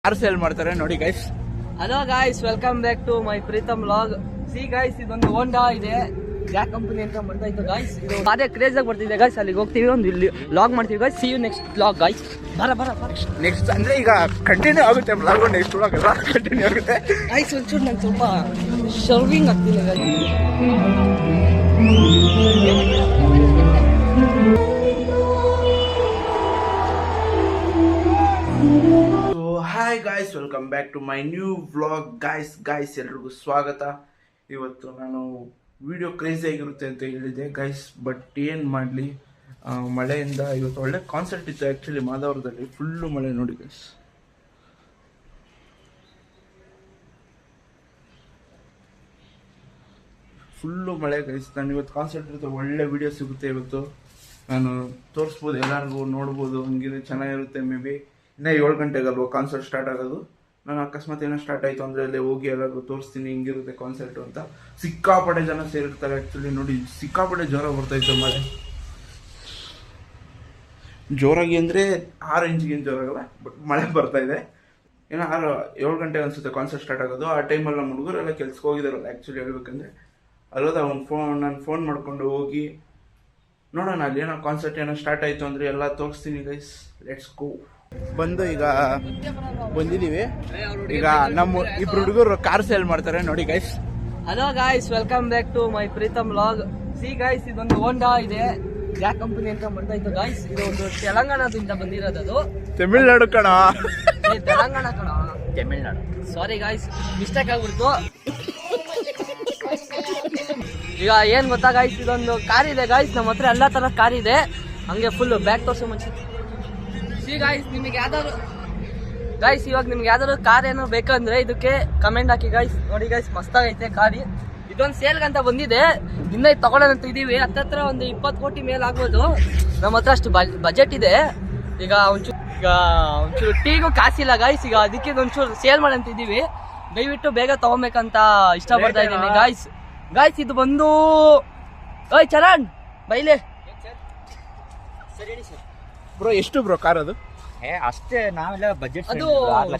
Car sale ಮಾಡ್ತಾರೆ ನೋಡಿ guys. Hello guys, welcome back to my Pritam vlog. See guys, ಇದೊಂದು Honda ಇದೆ, Jack company ಅಂತ ಬರ್ತಾ ಇತ್ತು ಗಾಯ್ಸ್. ಇದು ಅದೇ ಕ್ರೇಜ್ ಆಗಿ ಬರ್ತಿದೆ ಗಾಯ್ಸ್. ಅಲ್ಲಿಗೆ ಹೋಗ್ತೀವಿ, ಒಂದು ಇಲ್ಲಿ ವ್ಲಾಗ್ ಮಾಡ್ತೀವಿ guys. See you next vlog guys. ಬರ ನೆಕ್ಸ್ಟ್ ಅಂದ್ರೆ ಈಗ ಕಂಟಿನ್ಯೂ ಆಗುತ್ತೆ ವ್ಲಾಗ್. ನೆಕ್ಸ್ಟ್ ವ್ಲಾಗ್ ಎಲ್ಲ ಕಂಟಿನ್ಯೂ ಆಗುತ್ತೆ ಗಾಯ್ಸ್. ಒಂಚೂರು ನಂಗೆ ಸ್ವಲ್ಪ ಶರ್ವಿಂಗ್ ಆಗ್ತಿಲ್ಲ ಗಾಯ್ಸ್. Hi guys, welcome back to my new vlog guys. ಎಲ್ರಿಗೂ ಸ್ವಾಗತ. ಇವತ್ತು ನಾನು ವಿಡಿಯೋ ಕ್ರೇಜಿ ಆಗಿರುತ್ತೆ ಅಂತ ಹೇಳಿದೆ ಗೈಸ್, ಬಟ್ ಏನು ಮಾಡಲಿ, ಮಳೆಯಿಂದ ಇವತ್ತು ಒಳ್ಳೆ ಕಾನ್ಸರ್ಟ್ ಇತ್ತು ಆ್ಯಕ್ಚುಲಿ ಮಾಧವರದಲ್ಲಿ. ಫುಲ್ಲು ಮಳೆ ನೋಡಿ ಗೈಸ್. ಫುಲ್ಲು ಮಳೆ ಗೈಸ್. ನಾನು ಇವತ್ತು ಕಾನ್ಸರ್ಟ್ ಇರುತ್ತೆ, ಒಳ್ಳೆ ವಿಡಿಯೋ ಸಿಗುತ್ತೆ ಇವತ್ತು. ನಾನು ತೋರಿಸ್ಬೋದು, ಎಲ್ಲರಿಗೂ ನೋಡ್ಬೋದು. ಹಂಗಿದೆ, ಚೆನ್ನಾಗಿರುತ್ತೆ. ಮೇ ಬಿ ಇನ್ನೂ 7 ಗಂಟೆಗಲ್ವ ಕಾನ್ಸರ್ಟ್ ಸ್ಟಾರ್ಟ್ ಆಗೋದು. ನಾನು ಅಕಸ್ಮಾತ್ ಏನೋ ಸ್ಟಾರ್ಟ್ ಆಯಿತು ಅಂದರೆ ಅಲ್ಲೇ ಹೋಗಿ ಎಲ್ಲರಿಗೂ ತೋರಿಸ್ತೀನಿ ಹಿಂಗಿರುತ್ತೆ ಕಾನ್ಸರ್ಟು ಅಂತ. ಸಿಕ್ಕಾಪಟ್ಟೆ ಜನ ಸೇರಿರ್ತಾರೆ ಆ್ಯಕ್ಚುಲಿ. ನೋಡಿ, ಸಿಕ್ಕಾಪಟ್ಟೆ ಜೋರ ಬರ್ತಾಯಿತ್ತು ಮಳೆ. ಜೋರಾಗಿ ಅಂದರೆ 6 ಇಂಚಿಗೇನು ಜೋರಾಗಲ್ಲ, ಬಟ್ ಮಳೆ ಬರ್ತಾಯಿದೆ. ಏನೋ 7 ಗಂಟೆಗೆ ಅನಿಸುತ್ತೆ ಕಾನ್ಸರ್ಟ್ ಸ್ಟಾರ್ಟ್ ಆಗೋದು. ಆ ಟೈಮಲ್ಲಿ ನಮ್ಮ ಹುಡುಗರೆಲ್ಲ ಕೆಲ್ಸಕ್ಕೆ ಹೋಗಿದಾರಲ್ಲ ಆ್ಯಕ್ಚುಲಿ ಹೇಳ್ಬೇಕಂದ್ರೆ. ಅಲ್ಲೋದ ನಾನು ಫೋನ್ ಮಾಡಿಕೊಂಡು ಹೋಗಿ ನೋಡೋಣ ಅಲ್ಲಿ ಏನೋ ಕಾನ್ಸರ್ಟ್ ಏನೋ ಸ್ಟಾರ್ಟ್ ಆಯಿತು ಅಂದರೆ ಎಲ್ಲ ತೋರಿಸ್ತೀನಿ ಗೈಸ್. Let's go. ಬಂದು ಈಗ ಬಂದಿದ್ದೀವಿ. ಈಗ ನಮ್ಮ ಇಬ್ರು ಹುಡುಗರು ಕಾರ್ ಸೇಲ್ ಮಾಡ್ತಾರೆ ನೋಡಿ guys. Hello guys, welcome back to my Pritam vlog. See guys, ಇದೊಂದು ಹೋಂಡಾ ಇದೆ, ಜಾಕ್ ಕಂಪನಿ ಅಂತ ಬರ್ತಾ ಇತ್ತು ಗಾಯ್ಸ್. ಇದು ಒಂದು ತೆಲಂಗಾಣದಿಂದ ಬಂದಿರೋದು. ಅದು ತಮಿಳ್ನಾಡು ಕಣ. ತೆಲಂಗಾಣ ಕಣ, ತಮಿಳ್ನಾಡು. ಸಾರಿ ಗಾಯ್ಸ್, ಮಿಸ್ಟೇಕ್ ಆಗ್ಬಿಡ್ತು. ಈಗ ಏನ್ ಗೊತ್ತಾ ಗಾಯ್ಸ್, ಇದೊಂದು ಕಾರ್ ಇದೆ ಗಾಯ್ಸ್. ನಮ್ಮ ಹತ್ರ ಎಲ್ಲಾ ತರ ಕಾರ್ ಇದೆ. ಹಂಗೆ ಫುಲ್ ಬ್ಯಾಕ್ ತೋರ್ಸೋ ಮುಂಚೆ ಸಿ ಗಾಯ್ಸ್, ನಿಮಗೆ ಯಾವ್ದಾದ್ರು ಗಾಯ್ಸ್, ಇವಾಗ ನಿಮ್ಗೆ ಯಾವ್ದಾದ್ರು ಕಾರ್ ಏನೋ ಬೇಕಂದ್ರೆ ಇದಕ್ಕೆ ಕಮೆಂಟ್ ಹಾಕಿ ಗಾಯ್ಸ್. ನೋಡಿ ಗಾಯ್ಸ್, ಮಸ್ತಾಗೈತೆ ಕಾರಿ. ಇದೊಂದು ಸೇಲ್ಗಂತ ಬಂದಿದೆ, ಇನ್ನ ತಗೊಳ್ಳೋಣಂತ ಇದೀವಿ. ಹತ್ತತ್ರ ಒಂದು 20 ಕೋಟಿ ಮೇಲೆ ಆಗ್ಬೋದು. ನಮ್ಮ ಹತ್ರ ಅಷ್ಟು ಬಜೆಟ್ ಇದೆ. ಈಗ ಒಂಚೂರು ಟೀಗೂ ಕಾಸಿಲ್ಲ ಗಾಯ್ಸ್. ಈಗ ಅದಕ್ಕೆ ಒಂಚೂರು ಸೇಲ್ ಮಾಡಂತ ಇದೀವಿ. ದಯವಿಟ್ಟು ಬೇಗ ತಗೊಬೇಕಂತ ಇಷ್ಟಪಡ್ತಾ ಇದ್ದೀನಿ ಗಾಯ್ಸ್. ಇದು ಬಂದು ಓಯ್ ಚರಣ್ ಬೈಲೆ ಬ್ರೋ. ಎಷ್ಟು ಬ್ರೋ ಕಾರ್ ಅದು? ಅಷ್ಟೇ, ನಾವೆಲ್ಲ ಬಜೆಟ್. ಅದು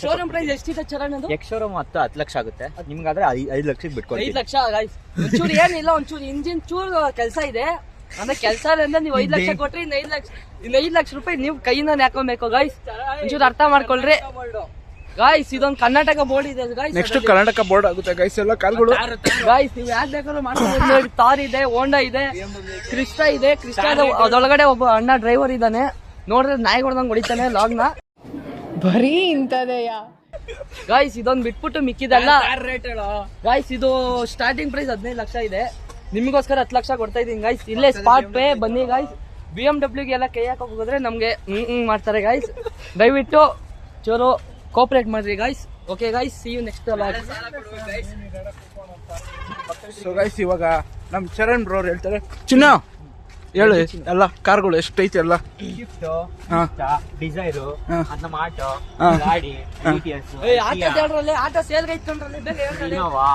ಶೋರೂಮ್ ಪ್ರೈಸ್ ಎಷ್ಟಿದೆ ಚರಣ್? ಅದು ಎಕ್ಸ್ ಶೋರೂಮ್ 10 ಲಕ್ಷ ಆಗುತ್ತೆ. ನಿಮ್ಗಾದ್ರೆ 5 ಲಕ್ಷಕ್ಕೆ ಬಿಟ್ಕೊಡ್ತೀವಿ. 5 ಲಕ್ಷ ಗಾಯ್ಸ್. ಒಂಚೂರು ಏನಿಲ್ಲ, ಒಂಚೂರು ಇಂಜಿನ್ ಚೂರು ಕೆಲಸ ಇದೆ. ಅಂದ್ರೆ ಕೆಲಸ ಅಂದ್ರೆ ನೀವು 5 ಲಕ್ಷ ಕೊಟ್ರಿ, ಇನ್ನು 5 ಲಕ್ಷ ರೂಪಾಯಿ ನೀವು ಕೈಯಿಂದ ಹಾಕೊಬೇಕು ಗಾಯ್ಸ್. ಒಂಚೂರು ಅರ್ಥ ಮಾಡ್ಕೊಳ್ರಿ ಗಾಯ್ಸ್. ಇದೊಂದು ಕರ್ನಾಟಕ ಬೋರ್ಡ್ ಇದೆ ಗಾಯ್ಸ್. ನೆಕ್ಸ್ಟ್ ಕರ್ನಾಟಕ ಬೋರ್ಡ್ ಆಗುತ್ತೆ ಗಾಯ್ಸ್ ಎಲ್ಲ ಕಾರ್ಗಳು. ಗಾಯ್ಸ್, ನೀವು ಯಾಕೆ ಬೇಕಾದ್ರೂ ಮಾಡ್ಕೊಂಡು. ತಾರ್ ಇದೆ, ಹೋಂಡಾ ಇದೆ, ಕ್ರಿಸ್ಟಾ ಇದೆ. ಅದೊಳಗಡೆ ಒಬ್ಬ ಅಣ್ಣ ಡ್ರೈವರ್ ಇದ್ದಾನೆ. ನೋಡಿದ್ರೆ ನಾಯಿ ಹೊಡೆದಂಗ್ ಹೊಡಿತಾನೆ ಲಾಗ್ನ. ಬರೀ ಇಂತದೆಯಾ ಗಾಯ್ಸ್. ಇದೊಂದು ಬಿಟ್ಬಿಟ್ಟು ಮಿಕ್ಕಿದಲ್ಲ ಗಾಯ್ಸ್. ಇದು ಸ್ಟಾರ್ಟಿಂಗ್ ಪ್ರೈಸ್ 15 ಲಕ್ಷ ಇದೆ. ನಿಮಗೋಸ್ಕರ 10 ಲಕ್ಷ ಕೊಡ್ತಾ ಇದೀನಿ ಗಾಯ್ಸ್. ಇಲ್ಲೇ ಸ್ಪಾಟ್ ಪೇ ಬನ್ನಿ ಗಾಯ್ಸ್. BMW ಎಲ್ಲ ಕೈ ಹಾಕಕ್ ಹೋದ್ರೆ ನಮ್ಗೆ ಮಾಡ್ತಾರೆ ಗಾಯ್ಸ್. ದಯವಿಟ್ಟು ಚೂರು ಕೋಪರೇಟ್ ಮಾಡ್ರಿ ಗಾಯ್ಸ್. Okay guys, see you next vlog. So guys, ಇವಾಗ ನಮ್ ಚರಣ್ ಬ್ರೋ ಹೇಳ್ತಾರೆ. ಚಿನ್ನ ಹೇಳು ಎಲ್ಲ ಕಾರ್ಗಳು ಎಷ್ಟೈತೆ ಎಲ್ಲ. ಸ್ವಿಫ್ಟ್, ಡಿಸೈರು, ಆಟೋ, ಗಾಡಿ, auto sale Innova,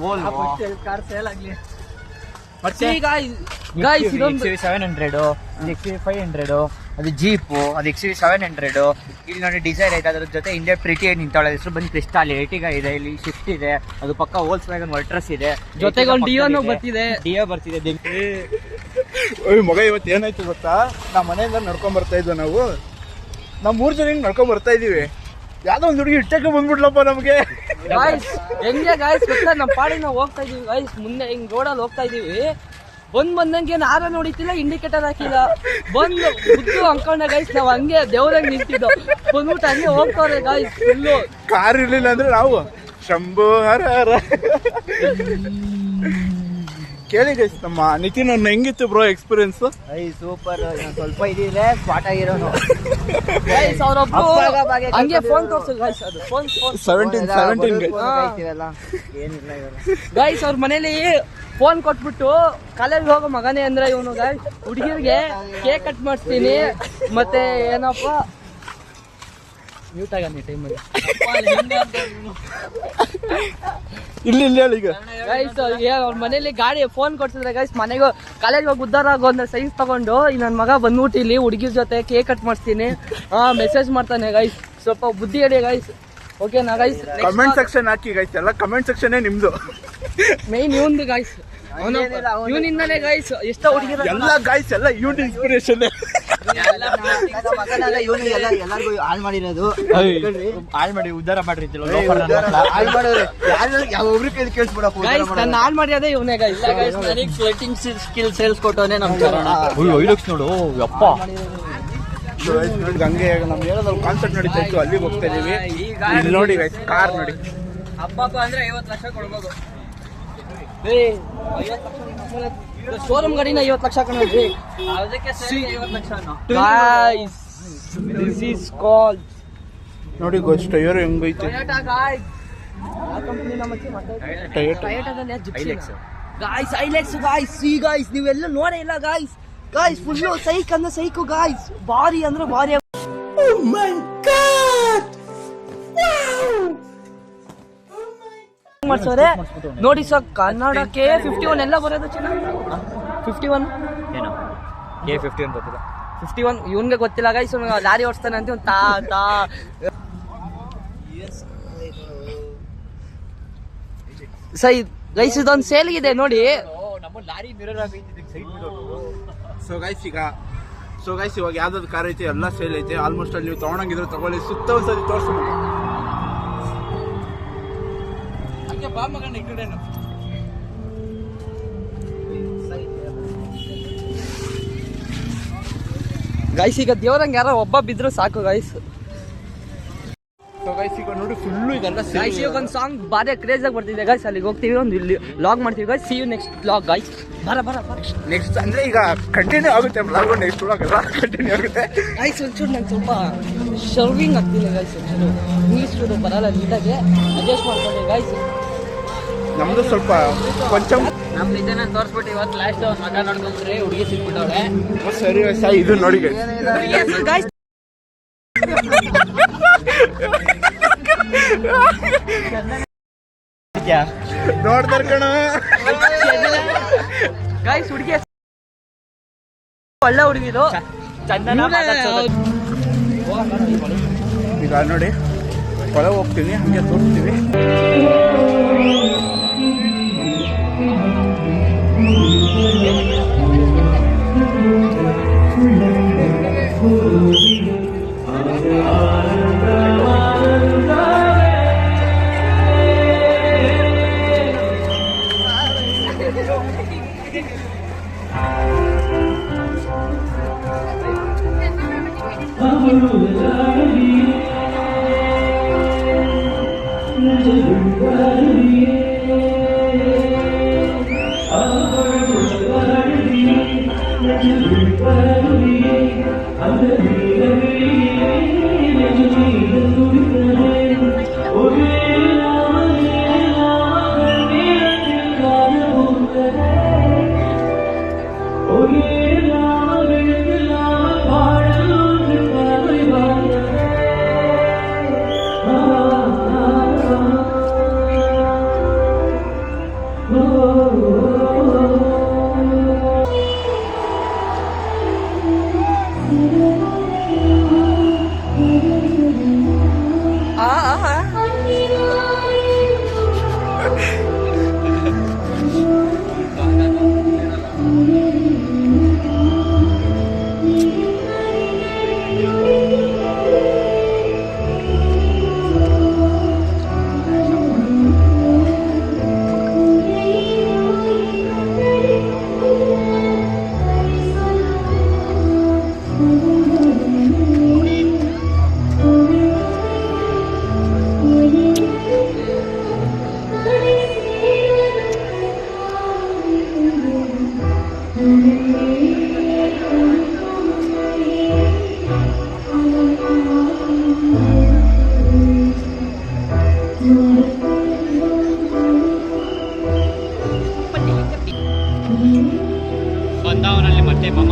Volvo car sale ಆಗ್ಲಿ. ಮತ್ತೆ ಗಾಯ್ಸ್, ಇದೊಂದು XUV700, XUV500, ಅದು ಜೀಪು, ಅದು XUV700. ಇಲ್ಲಿ ನೋಡಿ ಡಿಸೈರ್ ಐತೆ, ಅದ್ರ ಜೊತೆ ಇಂಡಿಯಾ ಪ್ರಿಟಿ ನಿಂತಾಳೆ. ಹೆಸರು ಬಂದು ಕ್ರಿಸ್ಟಾಲ್. ಎರ್ಟಿಗಾ ಇದೆ, ಇಲ್ಲಿ ಶಿಫ್ಟ್ ಇದೆ, ಅದು ಪಕ್ಕ ವೋಲ್ಕ್ಸ್ವ್ಯಾಗನ್ ವರ್ಟ್ರಸ್ ಇದೆ, ಜೊತೆಗೆ ಒಂದು ಡಿಯೋ ಬರ್ತಿದೆ. ಮಗ ಇವತ್ತು ಏನಾಯ್ತು ಗೊತ್ತಾ, ನಮ್ಮ ಮನೆಯಿಂದ ನಡ್ಕೊಂಡ್ ಬರ್ತಾ ಇದ್ವಿ ನಾವು. ನಾವು 3 ಜನ ಹಿಂಗ್ ನಡ್ಕೊಂಡ್ ಬರ್ತಾ ಇದೀವಿ. ಯಾವ್ದೋ ಒಂದು ಹುಡುಗಿ ಇಟ್ಟಕ್ಕೆ ಬಂದ್ಬಿಡ್ಲಪ್ಪ ನಮ್ಗೆ. ಹೆಂಗೆ ಗಾಯ್ಸ್ ಗೊತ್ತಾ, ನಮ್ಮ ಪಾಡಿಗೆ ನಾವು ಹೋಗ್ತಾ ಇದೀವಿ ಗಾಯ್ಸ್. ಮುಂದೆ ಹಿಂಗ್ ರೋಡಲ್ಲಿ ಹೋಗ್ತಾ ಇದೀವಿ. ಬಂದಂಗೆ ಏನು ಆರ ನೋಡಿತಿಲ್ಲ, ಇಂಡಿಕೇಟರ್ ಹಾಕಿಲ್ಲ. ಬಂದು ಬುದ್ದು ಅನ್ಕೊಂಡೆ ಗಾಯ್ಸ್. ನಾವು ಹಂಗೆ ದೇವ್ರಾಗ ನಿಂತಿದ್ದು. ಬಂದ್ಬಿಟ್ಟು ಹಂಗೆ ಹೋಗ್ತವ್ರೆ ಗಾಯ್ಸ್. ಫುಲ್ಲು ಕಾರ್ ಇರ್ಲಿಲ್ಲ ಅಂದ್ರೆ ನಾವು ಶಂಭು ಹರ ಹರ. ಕೇಳಿ ಗೈಸ್, ನಮ್ಮ ನಿತಿನ್ ಅವ್ರನ್ನ ಹೆಂಗಿತ್ತು ಬ್ರೋ ಎಕ್ಸ್ಪೀರಿಯನ್ಸ್? ಸೂಪರ್. ಸ್ವಲ್ಪ ಇದಿದೆ ಸ್ಪಾಟ್ ಆಗಿರೋನು ಗೈಸ್. ಅವರೊಬ್ರು ಹಂಗೆ ಫೋನ್ ತೋರ್ಸು ಗೈಸ್. ಅದು ಫೋನ್ 17 ಏನಿಲ್ಲ ಗೈಸ್. ಅವ್ರ ಮನೇಲಿ ಫೋನ್ ಕೊಟ್ಬಿಟ್ಟು ಕಾಲೇಜ್ ಹೋಗೋ ಮಗನೇ ಅಂದ್ರೆ ಇವನು ಗೈಸ್. ಹುಡುಗಿರ್ಗೆ ಕೇಕ್ ಕಟ್ ಮಾಡಿಸ್ತೀನಿ, ಮತ್ತೆ ಏನಪ್ಪ ಮ್ಯೂಟ್ ಆಗನಿ ಟೈಮಲ್ಲಿ. ಇಲ್ಲಿ ಹೇಳಿ ಈಗ ಗೈಸ್. ಅವ್ರ ಮನೇಲಿ ಗಾಡಿ ಫೋನ್ ಕೊಡ್ತಿದ್ರೆ ಗೈಸ್. ಮನೆಗೆ ಕಾಲೇಜ್ ಹೋಗಿ ಉದ್ದಾರ ಆಗೋ ಅಂದ್ರೆ ಸೈನ್ಸ್ ತಗೊಂಡು ನನ್ನ ಮಗ ಬಂದ್ಬಿಟ್ಟು ಇಲ್ಲಿ ಹುಡುಗಿರ್ ಜೊತೆ ಕೇಕ್ ಕಟ್ ಮಾಡಿಸ್ತೀನಿ ಮೆಸೇಜ್ ಮಾಡ್ತಾನೆ ಗೈಸ್. ಸ್ವಲ್ಪ ಬುದ್ಧಿ ಹೇಳಿ ಗೈಸ್. ಓಕೆನಾ ಗೈಸ್? ಕಮೆಂಟ್ ಸೆಕ್ಷನ್ ಹಾಕಿ ಗೈಸ್, ಎಲ್ಲ ಕಮೆಂಟ್ ಸೆಕ್ಷನ್ ನಿಮ್ದು. ಮೈನ್ ಇವಂದು ಗೈಸ್, ಇವನಿಂದಲೇ ಗೈಸ್ ಎಷ್ಟೋ ಹುಡುಗಿರ ಎಲ್ಲ ಗೈಸ್ ಎಲ್ಲ ಯೂನ್ ಇನ್ಸ್ಪಿರೇಷನ್. ಎಲ್ಲರಿಗೂ ಹಾಳು ಮಾಡಿರೋದು, ಹಾಳು ಮಾಡಿ ಉದ್ಧಾರ ಮಾಡ್ರಿ, ಹಾಳು ಮಾಡೋರೆ ಒಬ್ರು ಕೇಳಿಸ್ಬಿಡಪ್ಪ. ಗೈಸ್ ನನ್ನ ಹಾಳು ಮಾಡಿರೋದೇ ಇವನೇ ಗೈಸ್. ನನಗೆ ಸ್ವೆಟಿಂಗ್ ಸ್ಕಿಲ್ ಸೇಲ್ಸ್ ಕೊಟ್ಟವನೇ ನಮ್ಮ ಚರಣ. 5 ಲಕ್ಷ ನೋಡು ಯಪ್ಪ. ಹಂಗೆ ನಮ್ಗೆ ಹೇಳೋದ್ರಲ್ಲಿ ಕಾನ್ಸರ್ಟ್ ನಡೀತಾ ಇತ್ತು, ಅಲ್ಲಿಗೆ ಹೋಗ್ತಾ ಇದೀವಿ. ಇಲ್ಲಿ ನೋಡಿ ಗೈಸ್, ಕಾರ್ ನೋಡಿ. ಹಬ್ಬಪ್ಪ ಅಂದ್ರೆ 50 ಲಕ್ಷ ಕೊಡ್ಬೋದು. ಶೋರೂಮ್ ಗಾಡಿನ 50 ಲಕ್ಷ ಕಣಿ. ಅದಕ್ಕೆ 50 lakh. Guys this is called ನೋಡಿ ಗೋಸ್ಟ್ ಟೈರ್ ಹೆಂಗೈತೆ. Toyota guys. ಆ ಕಂಪನಿನ ಮತ್ತೆ ಟೊಯೋಟಾದಲ್ಲಿ Gypsy guys. Hilux guys. See guys, ನೀವೆಲ್ಲ ನೋಡೇ ಇಲ್ಲ ಗೈಸ್. ಗೈಸ್ ಫುಲ್ಲು ಸೈಕ್ ಅಂದ್ರೆ ಸೈಕು ಗೈಸ್, ಭಾರಿ ಅಂದ್ರೆ ಭಾರಿ. ಓ ಮೈ ಗಾಡ್, ಮಾಡ್ಸೋರೆ ನೋಡಿ ಸರ್. ಕನ್ನಡಕ್ಕೆ 51 ಎಲ್ಲ ಬರೋದು ಚೆನ್ನಾಗಿ. 51 ಏನು K51 ಗೊತ್ತಿಲ್ಲ. 51 ಇವನ್ಗೆ ಗೊತ್ತಿಲ್ಲ ಗೈಸ್. ಲಾರಿ ಓಡಿಸ್ತಾನೆ ಅಂತ ತಾ ತಾ. ಸೈ ಗೈಸ್ ಇದೊಂದು ಸೇಲ್ ಇದೆ ನೋಡಿ. ನಮ್ಮ ಲಾರಿ ಮಿರರ್ ಆಗೈತಿ ಸೈಡ್ ಮಿರರ್. ಸೊ ಗೈಸ್ ಇವಾಗ ಯಾವ್ದಾದ್ರು ಕಾರ್ ಐತೆ ಎಲ್ಲ ಸೇಲ್ ಐತೆ. ಆಲ್ಮೋಸ್ಟ್ ಅಲ್ಲಿ ನೀವು ತಗೊಳಂಗಿದ್ರೆ ತಗೊಳ್ಳಿ, ಸುತ್ತ ಒಂದ್ಸತಿ ತೋರಿಸು. ಗೈಸ್ ಈಗ ದೇವರಂಗೆ ಯಾರೋ ಒಬ್ಬ ಬಿದ್ರು ಸಾಕು ಗೈಸ್. ಸೊ ಗೈಸ್ ಈಗ ನೋಡಿ ಫುಲ್ಲು ಇದೆಲ್ಲ ಗೈಸ್ ಇವಾಗ ಒಂದು ಸಾಂಗ್ ಬಾರಿ ಕ್ರೇಜ್ ಆಗಿ ಬರ್ತಿದೆ ಗೈಸ್. ಅಲ್ಲಿಗೆ ಹೋಗ್ತೀವಿ, ಒಂದು ಇಲ್ಲಿ ಲಾಗ್ ಮಾಡ್ತೀವಿ guys. See you next vlog guys. ಬರ ನೆಕ್ಸ್ಟ್ ಅಂದ್ರೆ ಈಗ ಕಂಟಿನ್ಯೂ ಆಗುತ್ತೆ ಬ್ಲಾಗ್. ನೆಕ್ಸ್ಟ್ ಬ್ಲಾಗ್ ಎಲ್ಲ ಕಂಟಿನ್ಯೂ ಆಗುತ್ತೆ ಗೈಸ್. ಒಂಚೂರು ನಂಗೆ ಸ್ವಲ್ಪ ಶರ್ವಿಂಗ್ ಆಗ್ತಿದೆ ಗೈಸ್. ಒಂಚೂರು ಇಂಗ್ಲೀಷ್ ಬರಲ್ಲ ನೀಟಾಗಿ, ಅಡ್ಜಸ್ಟ್ ಮಾಡ್ಕೊಳ್ಳಿ ಗೈಸ್. ನಮ್ದು ಸ್ವಲ್ಪ ಕೊಂಚ ನಮ್ಮ ನಿಜನ ತೋರಿಸ್ಬಿಟ್ಟು ಇವತ್ತು ಲಾಸ್ಟ್ ಮಗ ನೋಡ್ಕೊಂಡ್ರೆ ಹುಡುಗಿ ಸಿಕ್ಬಿಟ್ಟವ್ರೆ. ಸರಿ ವಯಸ್ಸ ಇದು ನೋಡಿ ಗೈಸ್. ನೋಡ್ತಾರ ಕಣ ಗೈಸ್, ಹುಡುಗಿ ಒಳ್ಳೆ ಹುಡುಗಿದು. ಈಗ ನೋಡಿ ಒಳಗೆ ಹೋಗ್ತೀವಿ, ಹಂಗೆ ತೋರಿಸ್ತೀವಿ. ಬಂದವನಲ್ಲಿ ಮತ್ತೆ ಮಾಮ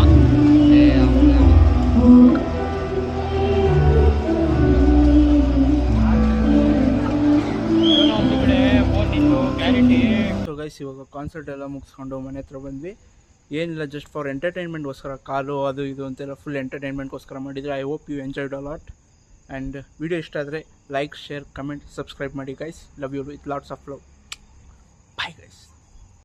ಸೊ ಗೈಸ್ ಇವಾಗ ಕಾನ್ಸರ್ಟ್ ಎಲ್ಲ ಮುಗಿಸ್ಕೊಂಡು ಮನೆ ಹತ್ರ ಬಂದ್ವಿ. ಏನಿಲ್ಲ, ಜಸ್ಟ್ ಫಾರ್ ಎಂಟರ್ಟೈನ್ಮೆಂಟ್ಗೋಸ್ಕರ ಕಾಲು ಅದು ಇದು ಅಂತೆಲ್ಲ ಫುಲ್ ಎಂಟರ್ಟೈನ್ಮೆಂಟ್ಗೋಸ್ಕರ ಮಾಡಿದರೆ. I hope you enjoyed a lot. And video ಇಷ್ಟ ಆದರೆ ಲೈಕ್ ಶೇರ್ ಕಮೆಂಟ್ ಸಬ್ಸ್ಕ್ರೈಬ್ ಮಾಡಿ guys. Love you with lots of love.